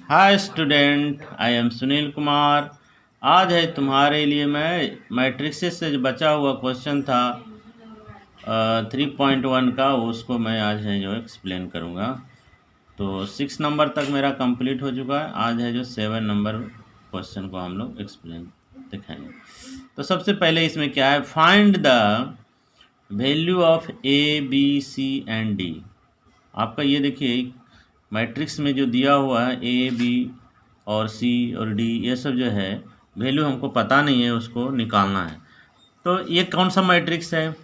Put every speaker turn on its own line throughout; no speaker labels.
Hi student, I am Sunil Kumar. आज है तुम्हारे लिए मैं मैट्रिक्सेस से जो बचा हुआ क्वेश्चन था 3.1 का, उसको मैं आज है जो एक्सप्लेन करूँगा। तो 6 नंबर तक मेरा कंप्लीट हो चुका है। आज है जो 7 नंबर क्वेश्चन को हम लोग एक्सप्लेन दिखाएंगे। तो सबसे पहले इसमें क्या है, find the value of A B C and D. आपका ये देखिए मैट्रिक्स में जो दिया हुआ है ए बी और सी और डी, ये सब जो है वैल्यू हमको पता नहीं है, उसको निकालना है। तो ये कौन सा मैट्रिक्स है?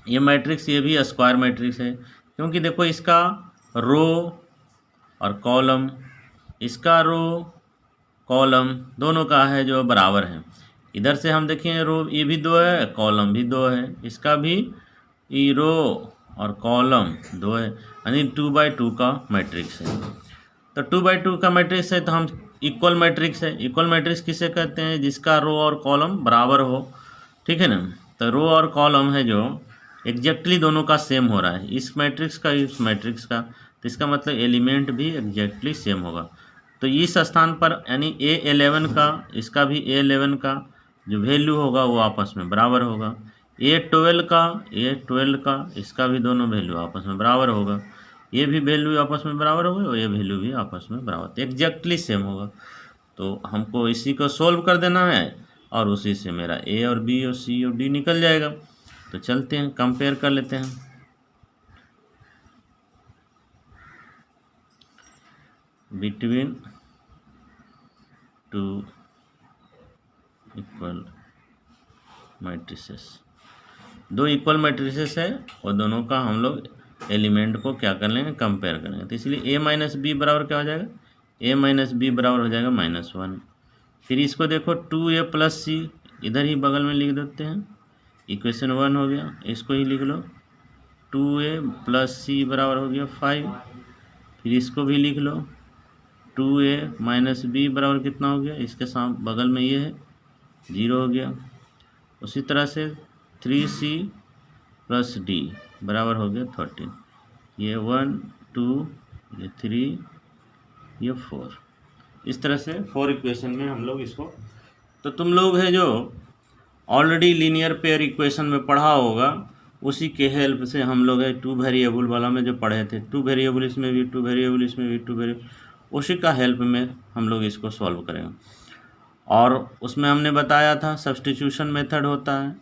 ये मैट्रिक्स ये भी स्क्वायर मैट्रिक्स है, क्योंकि देखो इसका रो और कॉलम, इसका रो कॉलम दोनों का है जो बराबर है। इधर से हम देखें रो ये भी दो है, कॉलम भी दो है, इसका भी ये रो और कॉलम दो है, यानी 2x2 का मैट्रिक्स है। तो 2x2 का मैट्रिक्स है तो हम इक्वल मैट्रिक्स है। इक्वल मैट्रिक्स किसे कहते हैं? जिसका रो और कॉलम बराबर हो, ठीक है ना। तो रो और कॉलम है जो एग्जैक्टली दोनों का सेम हो रहा है, इस मैट्रिक्स का इस मैट्रिक्स का, तो इसका मतलब एलिमेंट भी एग्जैक्टली सेम होगा। तो इस स्थान पर यानी A11 का, इसका भी A11 का जो वैल्यू होगा वो आपस में बराबर होगा। A12 का इसका भी दोनों वैल्यू आपस में बराबर होगा। ये भी वैल्यू आपस में बराबर होगा और ये वैल्यू भी आपस में बराबर, एग्जैक्टली सेम होगा। तो हमको इसी को सोल्व कर देना है और उसी से मेरा ए और बी और सी और डी निकल जाएगा। तो चलते हैं कंपेयर कर लेते हैं। बिटवीन टू इक्वल मैट्रिसेस, दो इक्वल मैट्रिसेस है और दोनों का हम लोग एलिमेंट को क्या कर लेंगे, कंपेयर करेंगे। तो इसलिए a माइनस बी बराबर क्या हो जाएगा, a माइनस बी बराबर हो जाएगा -1। फिर इसको देखो 2a प्लस सी, इधर ही बगल में लिख देते हैं, इक्वेशन 1 हो गया। इसको ही लिख लो, 2a प्लस सी बराबर हो गया 5। फिर इसको भी लिख लो, 2a माइनस बी बराबर कितना हो गया, इसके साथ बगल में ये है 0 हो गया। उसी तरह से 3c प्लस डी बराबर हो गया 13। ये 1 2 ये 3 ये 4। इस तरह से 4 इक्वेशन में हम लोग इसको, तो तुम लोग है जो ऑलरेडी लीनियर पेयर इक्वेशन में पढ़ा होगा, उसी के हेल्प से हम लोग है 2 वेरिएबल वाला में जो पढ़े थे, 2 वेरिएबल इसमें भी, 2 वेरिएबल इसमें भी, 2 वेरिएबल, उसी का हेल्प में हम लोग इसको सॉल्व करेंगे। और उसमें हमने बताया था सब्स्टिट्यूशन मेथड होता है,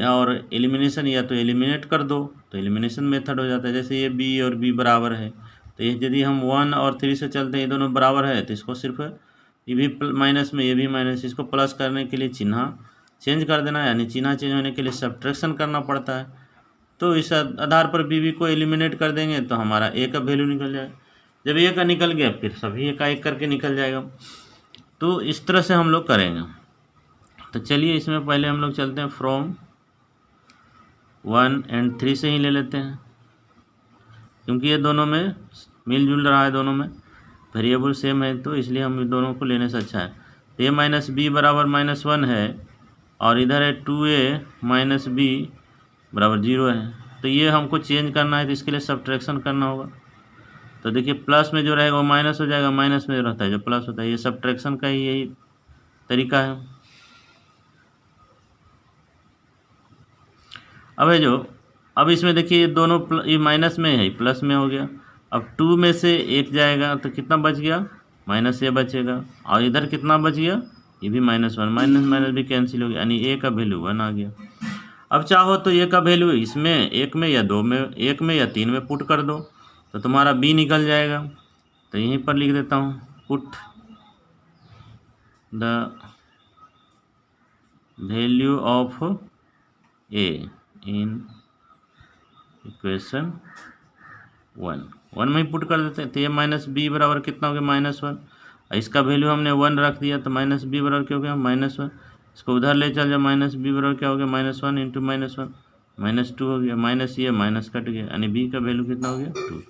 और एलिमिनेशन, या तो एलिमिनेट कर दो तो एलिमिनेशन मेथड हो जाता है। जैसे ये बी और बी बराबर है, तो ये यदि हम 1 और 3 से चलते हैं, ये दोनों बराबर है, तो इसको सिर्फ ये भी माइनस में ये भी माइनस, इसको प्लस करने के लिए चिन्ह चेंज कर देना, यानी चिन्ह चेंज होने के लिए सब्ट्रैक्शन करना पड़ता है। तो इस आधार पर बी को एलिमिनेट कर देंगे तो हमारा ए का वैल्यू निकल जाएगा। जब ए का निकल गया फिर सभी का एक करके निकल जाएगा। तो इस तरह से हम लोग करेंगे। तो चलिए इसमें पहले हम लोग चलते हैं फ्रॉम 1 और 3 से ही ले लेते हैं, क्योंकि ये दोनों में मिलजुल रहा है, दोनों में वेरिएबल सेम है, तो इसलिए हम दोनों को लेने से अच्छा है। तो a माइनस बी बराबर -1 है और इधर है 2a माइनस बी बराबर 0 है। तो ये हमको चेंज करना है, तो इसके लिए सब्ट्रैक्शन करना होगा। तो देखिए प्लस में जो रहेगा वो माइनस हो जाएगा, माइनस में जो रहता है जो प्लस होता है, ये सब्ट्रैक्शन का ही यही तरीका है। अब इसमें देखिए ये दोनों ये माइनस में है, प्लस में हो गया। अब 2 में से 1 जाएगा तो कितना बच गया, -a बचेगा, और इधर कितना बच गया, ये भी -1, माइनस माइनस भी कैंसिल हो गया, यानी a का वैल्यू 1 आ गया। अब चाहो तो a का वैल्यू इसमें 1 में या 2 में, 1 में या 3 में पुट कर दो, तो तुम्हारा b निकल जाएगा। तो यहीं पर लिख देता हूँ, put the value of a in equation 1 में ही पुट कर देते हैं। तो ये माइनस बी बराबर कितना हो गया, -1। इसका वैल्यू हमने 1 रख दिया, तो माइनस बी बराबर क्या हो गया, -1। इसको उधर ले चल जाओ, माइनस बी बराबर क्या हो गया, -1 इंटू -1 -2 हो गया, माइनस ये माइनस कट गया, यानी बी का वैल्यू कितना हो गया 2।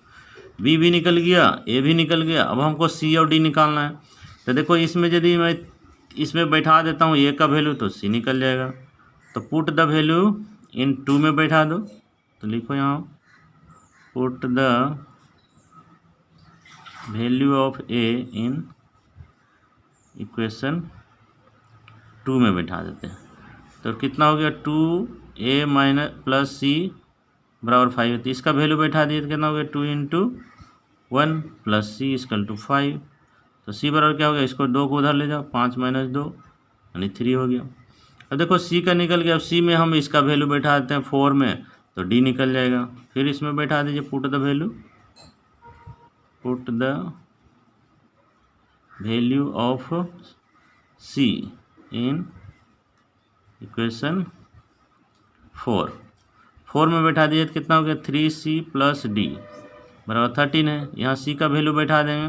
बी भी निकल गया, ए भी निकल गया। अब हमको सी और डी निकालना है। तो देखो इसमें यदि मैं इसमें बैठा देता हूँ ए का वैल्यू, तो सी निकल जाएगा। तो पुट द वैल्यू इन 2 में बैठा दो, तो लिखो यहाँ put the value of A in equation 2 में बैठा देते हैं। तो कितना हो गया 2a माइनस प्लस सी बराबर 5 होती है। इसका वैल्यू बैठा दिए तो कितना हो गया 2 into 1 plus C equal to 5। तो सी बराबर क्या हो गया, इसको 2 को उधर ले जाओ, 5 माइनस 2 यानी 3 हो गया। अब देखो सी का निकल गया। अब सी में हम इसका वैल्यू बैठा देते हैं 4 में, तो डी निकल जाएगा। फिर इसमें बैठा दीजिए put the value of C in equation 4 में बैठा दिए तो कितना हो गया 3c प्लस डी बराबर 13 है। यहाँ c का वैल्यू बैठा देंगे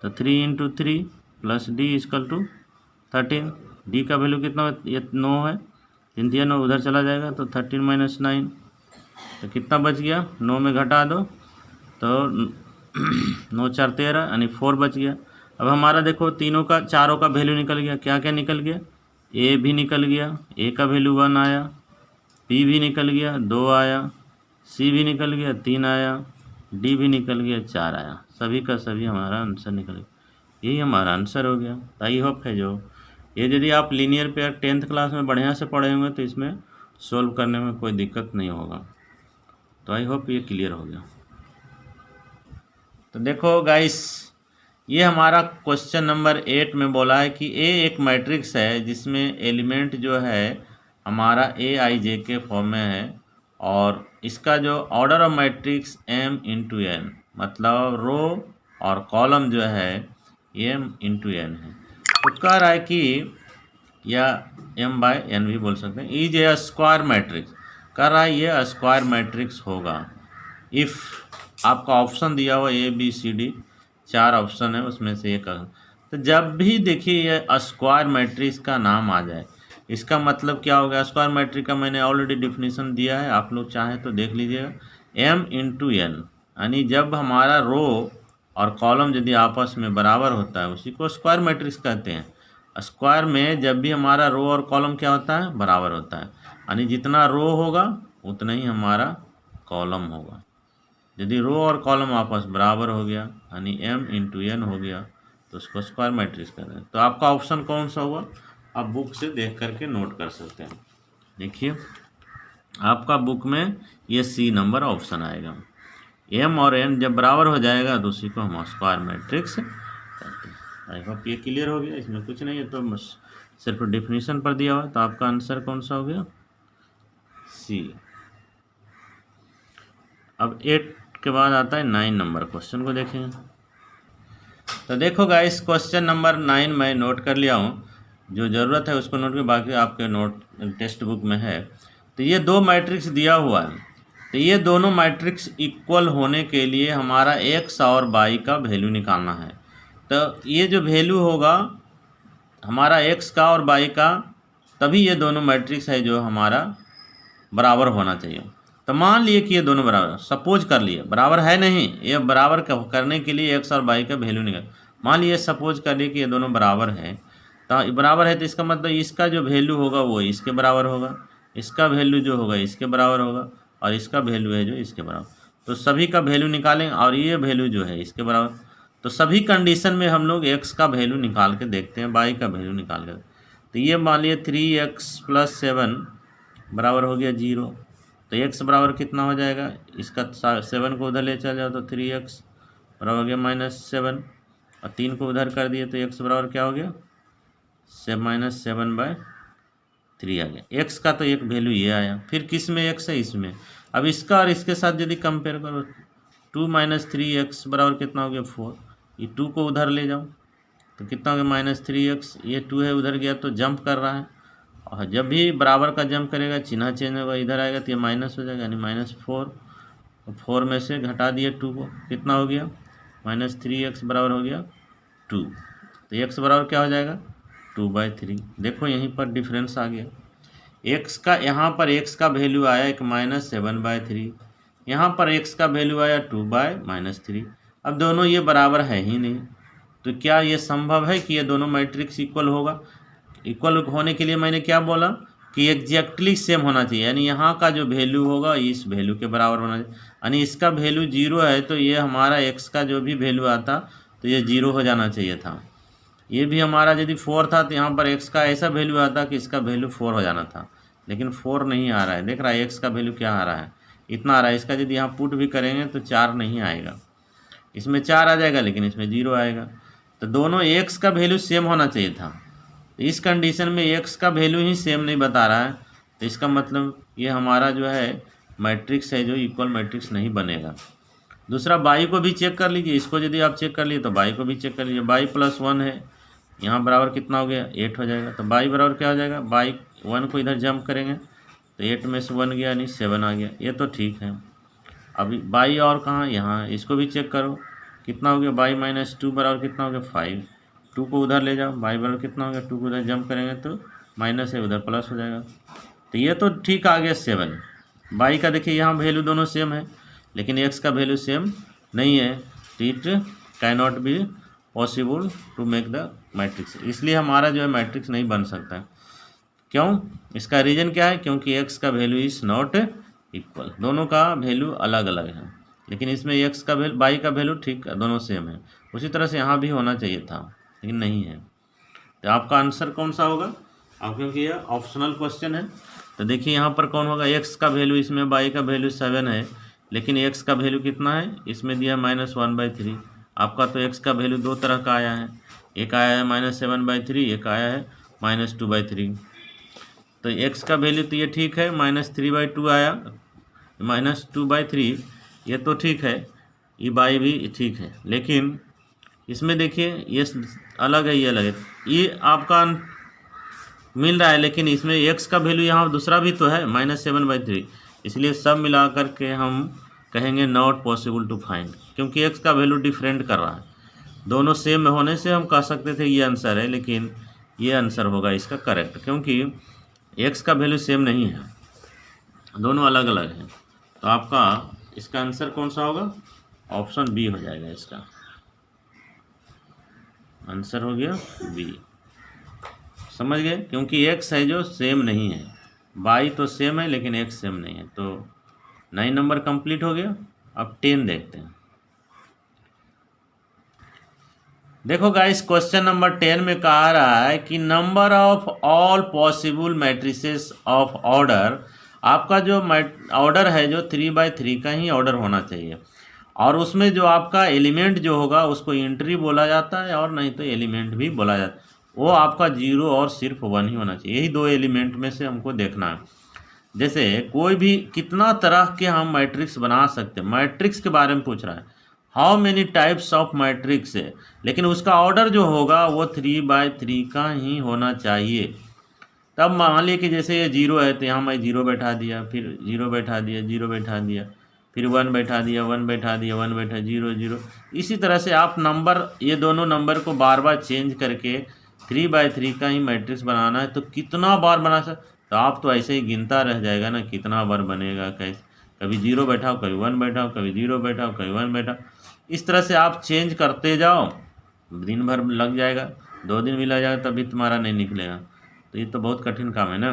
तो 3 into 3 plus D equal to 13। D का वैल्यू कितना है, ये 9 है, 3 3 9 उधर चला जाएगा तो 13 माइनस 9, तो कितना बच गया, 9 में घटा दो तो 9 4 13 यानी 4 बच गया। अब हमारा देखो चारों का वैल्यू निकल गया। क्या क्या निकल गया, ए भी निकल गया, ए का वैल्यू 1 आया, पी भी निकल गया 2 आया, सी भी निकल गया 3 आया, डी भी निकल गया 4 आया। सभी का सभी हमारा आंसर निकल गया। यही हमारा आंसर हो गया। तो आई होप है जो ये यदि आप लीनियर पेयर 10th क्लास में बढ़िया से पढ़े होंगे तो इसमें सोल्व करने में कोई दिक्कत नहीं होगा। तो आई होप ये क्लियर हो गया। तो देखो गाइस, ये हमारा क्वेश्चन नंबर 8 में बोला है कि ए एक मैट्रिक्स है जिसमें एलिमेंट जो है हमारा ए आई जे के फॉर्म में है और इसका जो order of matrix m into N, मतलब रो और कॉलम जो है m इंटू एन है। तो कह रहा है कि या m बाय n भी बोल सकते हैं, इज ए स्क्वायर मैट्रिक्स। कह रहा है ये स्क्वायर मैट्रिक्स होगा इफ़ आपका ऑप्शन दिया हुआ A B C D 4 option है, उसमें से एक। तो जब भी देखिए ये स्क्वायर मैट्रिक्स का नाम आ जाए, इसका मतलब क्या होगा। स्क्वायर मैट्रिक्स का मैंने ऑलरेडी डिफिनीशन दिया है, आप लोग चाहें तो देख लीजिएगा। m इंटू एन यानी जब हमारा रो और कॉलम यदि आपस में बराबर होता है उसी को स्क्वायर मैट्रिक्स कहते हैं। स्क्वायर में जब भी हमारा रो और कॉलम क्या होता है, बराबर होता है, यानी जितना रो होगा उतना ही हमारा कॉलम होगा। यदि रो और कॉलम आपस बराबर हो गया यानी m इंटू एन हो गया तो उसको स्क्वायर मैट्रिक्स कहते हैं। तो आपका ऑप्शन कौन सा हुआ, आप बुक से देख करके नोट कर सकते हैं। देखिए आपका बुक में ये सी नंबर ऑप्शन आएगा। m और n जब बराबर हो जाएगा तो उसी को हम स्क्वायर मैट्रिक्स कहते हैं। आई होप ये क्लियर हो गया। इसमें कुछ नहीं है, तो बस सिर्फ डिफिनीशन पर दिया हुआ है। तो आपका आंसर कौन सा हो गया, सी। अब 8 के बाद आता है 9 नंबर क्वेश्चन को देखेंगे। तो देखो गाइस, क्वेश्चन नंबर 9 मैं नोट कर लिया हूँ, जो ज़रूरत है उसको नोट कर, बाकी आपके नोट टेक्स्ट बुक में है। तो ये 2 मैट्रिक्स दिया हुआ है, तो ये दोनों मैट्रिक्स इक्वल होने के लिए हमारा x और y का वैल्यू निकालना है। तो ये जो वैल्यू होगा हमारा x का और y का, तभी ये दोनों मैट्रिक्स है जो हमारा बराबर होना चाहिए। तो मान लिए कि ये दोनों बराबर, सपोज कर लिए बराबर है नहीं, ये बराबर करने के लिए x और y का वैल्यू निकाल। मान लिए सपोज कर लिए कि ये दोनों बराबर है, तो बराबर है तो इसका मतलब इसका जो वैल्यू होगा वो इसके बराबर होगा, इसका वैल्यू जो होगा इसके बराबर होगा, और इसका वैल्यू है जो इसके बराबर। तो सभी का वैल्यू निकालेंगे और ये वैल्यू जो है इसके बराबर। तो सभी कंडीशन में हम लोग x का वैल्यू निकाल के देखते हैं, y का वैल्यू निकाल कर। तो ये मान लिए 3x + 7 बराबर हो गया 0। तो x बराबर कितना हो जाएगा, इसका 7 को उधर ले चल जाओ तो 3x बराबर हो गया -7, और 3 को उधर कर दिए तो x बराबर क्या हो गया, -7/3 आ गया। x का तो एक वैल्यू ये आया, फिर किस में x है, इसमें। अब इसका और इसके साथ यदि कंपेयर करो, 2 - 3x बराबर कितना हो गया 4। ये 2 को उधर ले जाओ तो कितना हो गया -3x, ये 2 है उधर गया तो जंप कर रहा है, और जब भी बराबर का जंप करेगा चिन्ह चेंज होगा, इधर आएगा तो ये माइनस हो जाएगा यानी -4। 4 में से घटा दिए 2 को, कितना हो गया -3x बराबर हो गया 2। तो x बराबर क्या हो जाएगा 2/3। देखो यहीं पर डिफरेंस आ गया, x का यहाँ पर x का वैल्यू आया एक -7/3, यहाँ पर x का वैल्यू आया 2/-3। अब दोनों ये बराबर है ही नहीं, तो क्या ये संभव है कि ये दोनों मैट्रिक्स इक्वल होगा। इक्वल होने के लिए मैंने क्या बोला कि एग्जैक्टली सेम होना चाहिए, यानी यहाँ का जो वैल्यू होगा इस वैल्यू के बराबर होना चाहिए। यानी इसका वैल्यू 0 है तो ये हमारा x का जो भी वैल्यू आता तो ये 0 हो जाना चाहिए था। ये भी हमारा यदि 4 था तो यहाँ पर x का ऐसा वैल्यू आता कि इसका वैल्यू 4 हो जाना था, लेकिन 4 नहीं आ रहा है। देख रहा है x का वैल्यू क्या आ रहा है, इतना आ रहा है। इसका यदि यहाँ पुट भी करेंगे तो 4 नहीं आएगा, इसमें 4 आ जाएगा लेकिन इसमें 0 आएगा। तो दोनों x का वैल्यू सेम होना चाहिए था। तो इस कंडीशन में x का वैल्यू ही सेम नहीं बता रहा है, तो इसका मतलब ये हमारा जो है मैट्रिक्स है जो इक्वल मैट्रिक्स नहीं बनेगा। दूसरा बाई को भी चेक कर लीजिए, इसको यदि आप चेक कर लिए तो बाई को भी चेक कर लीजिए। बाई प्लस 1 है, यहाँ बराबर कितना हो गया 8 हो जाएगा। तो बाई बराबर क्या हो जाएगा, बाई 1 को इधर जंप करेंगे तो 8 में से 1 गया यानी 7 आ गया, ये तो ठीक है। अभी बाई और कहाँ, यहाँ इसको भी चेक करो कितना हो गया, बाई माइनस 2 बराबर कितना हो गया 5। 2 को उधर ले जाओ, बाई बराबर कितना हो गया, 2 को उधर जंप करेंगे तो माइनस है उधर प्लस हो जाएगा, तो ये तो ठीक आ गया 7। बाई का देखिए यहाँ वैल्यू दोनों सेम है, लेकिन x का वैल्यू सेम नहीं है, तो it can not be possible to make the matrix. इसलिए हमारा जो है मैट्रिक्स नहीं बन सकता। क्यों, इसका रीज़न क्या है, क्योंकि x का वैल्यू इज़ नॉट इक्वल, दोनों का वैल्यू अलग अलग है। लेकिन इसमें x का वैल्यू, बाई का वैल्यू ठीक दोनों सेम है। उसी तरह से यहाँ भी होना चाहिए था, लेकिन नहीं है। तो आपका आंसर कौन सा होगा, आप, क्योंकि यह ऑप्शनल क्वेश्चन है। तो देखिए यहाँ पर कौन होगा, x का वैल्यू, इसमें बाई का वैल्यू 7 है, लेकिन x का वैल्यू कितना है, इसमें दिया -1/3। आपका तो x का वैल्यू दो तरह का आया है, एक आया है -7/3, एक आया है -2/3। तो x का वैल्यू तो ये ठीक है, -3/2 आया, -2/3 ये तो ठीक है, ये बाई भी ठीक है। लेकिन इसमें देखिए ये अलग है, ये अलग है, ये आपका मिल रहा है, लेकिन इसमें x का वैल्यू यहाँ दूसरा भी तो है -7/3, इसलिए सब मिला करके हम कहेंगे नॉट पॉसिबल टू फाइंड, क्योंकि x का वैल्यू डिफरेंट कर रहा है। दोनों सेम होने से हम कह सकते थे ये आंसर है, लेकिन ये आंसर होगा इसका करेक्ट, क्योंकि x का वैल्यू सेम नहीं है, दोनों अलग अलग हैं। तो आपका इसका आंसर कौन सा होगा, ऑप्शन बी हो जाएगा, इसका आंसर हो गया बी। समझ गए, क्योंकि x है जो सेम नहीं है, बाई तो सेम है लेकिन x सेम नहीं है। तो 9 नंबर कंप्लीट हो गया। अब 10 देखते हैं। देखो गाइस, क्वेश्चन नंबर 10 में कहा रहा है कि number of all possible matrices of order, आपका जो ऑर्डर है जो 3/3 का ही ऑर्डर होना चाहिए, और उसमें जो आपका एलिमेंट जो होगा उसको एंट्री बोला जाता है, और नहीं तो एलिमेंट भी बोला जाता है। वो आपका 0 और सिर्फ 1 ही होना चाहिए, यही दो एलिमेंट में से हमको देखना है। जैसे कोई भी कितना तरह के हम मैट्रिक्स बना सकते हैं, मैट्रिक्स के बारे में पूछ रहा है, how many types of matrix है, लेकिन उसका ऑर्डर जो होगा वो 3/3 का ही होना चाहिए। तब मान लिया कि जैसे ये 0 है तो यहाँ मैं 0 बैठा दिया, फिर 0 बैठा दिया, 0 बैठा दिया, फिर 1 बैठा दिया, 1 बैठा दिया, 1 बैठा, 0 0। इसी तरह से आप नंबर, ये दोनों नंबर को बार बार चेंज करके 3/3 का ही मैट्रिक्स बनाना है, तो कितना बार बना सकते, तो आप तो ऐसे ही गिनता रह जाएगा ना कितना बार बनेगा, कैसे, कभी 0 बैठाओ, कभी 1 बैठाओ, कभी 0 बैठाओ, कभी 1 बैठाओ। इस तरह से आप चेंज करते जाओ, दिन भर लग जाएगा, 2 दिन भी लग जाएगा, तभी तुम्हारा नहीं निकलेगा। तो ये तो बहुत कठिन काम है ना।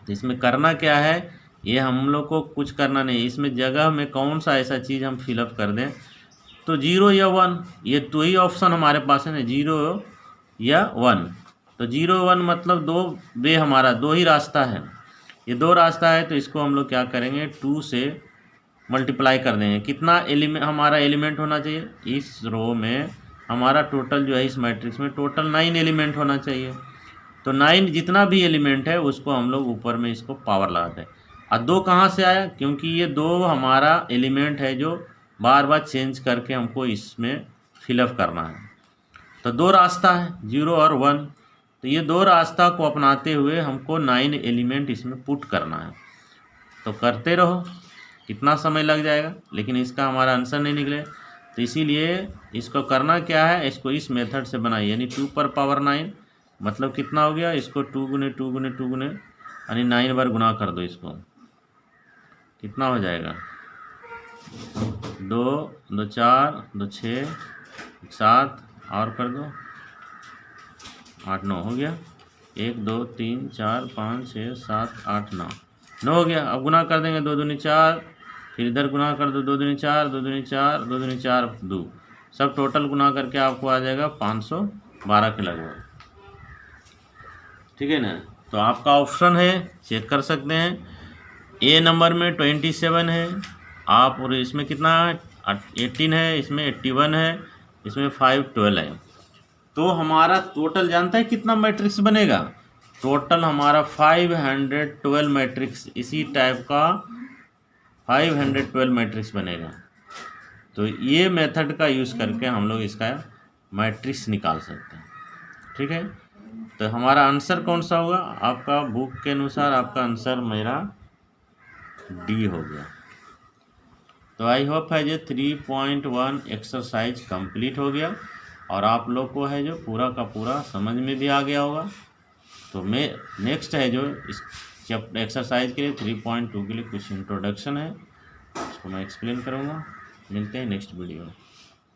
तो इसमें करना क्या है, ये हम लोग को कुछ करना नहीं, इसमें जगह में कौन सा ऐसा चीज़ हम फिलअप कर दें, तो 0 या 1, ये दो ही ऑप्शन हमारे पास है ना, 0 या 1। तो 0 1 मतलब दो वे, हमारा दो ही रास्ता है, ये दो रास्ता है। तो इसको हम लोग क्या करेंगे, 2 से मल्टीप्लाई कर देंगे। कितना एलिमेंट हमारा एलिमेंट होना चाहिए, इस रो में हमारा टोटल जो है इस मैट्रिक्स में टोटल 9 एलिमेंट होना चाहिए। तो 9 जितना भी एलिमेंट है उसको हम लोग ऊपर में इसको पावर लगाते हैं। और 2 कहाँ से आया, क्योंकि ये 2 हमारा एलिमेंट है जो बार बार चेंज करके हमको इसमें फिलअप करना है। तो 2 रास्ता है, 0 और 1। तो ये 2 रास्ता को अपनाते हुए हमको 9 एलिमेंट इसमें पुट करना है। तो करते रहो, कितना समय लग जाएगा, लेकिन इसका हमारा आंसर नहीं निकले। तो इसीलिए इसको करना क्या है, इसको इस मेथड से बनाइए, यानी 2 पर पावर 9 मतलब कितना हो गया, इसको 2 गुने 2 गुने 2 गुने यानी 9 बार गुना कर दो, इसको कितना हो जाएगा, 2 2 4 2 6 7 और कर दो 8 9 हो गया, 1 2 3 4 5 6 7 8 9 9 हो गया। अब गुना कर देंगे, 2 दूनी 4, फिर इधर गुना कर दो, 2 दूनी 4 2 दूनी 4 2 दूनी 4 2 सब टोटल गुना करके आपको आ जाएगा 512 के लगभग। ठीक है ना। तो आपका ऑप्शन है, चेक कर सकते हैं, ए नंबर में 27 है आप, और इसमें कितना 18 है, इसमें 81 है, इसमें 512 है। तो हमारा टोटल जानता है कितना मैट्रिक्स बनेगा? टोटल हमारा 512 मैट्रिक्स, इसी टाइप का 512 मैट्रिक्स बनेगा। तो ये मेथड का यूज़ करके हम लोग इसका मैट्रिक्स निकाल सकते हैं। ठीक है। तो हमारा आंसर कौन सा होगा? आपका बुक के अनुसार आपका आंसर मेरा डी हो गया। तो आई होप है जो 3.1 एक्सरसाइज कंप्लीट हो गया और आप लोग को है जो पूरा का पूरा समझ में भी आ गया होगा। तो मैं नेक्स्ट है जो इस एक्सरसाइज के लिए 3.2 के लिए कुछ इंट्रोडक्शन है, उसको मैं एक्सप्लेन करूँगा। मिलते हैं नेक्स्ट वीडियो में।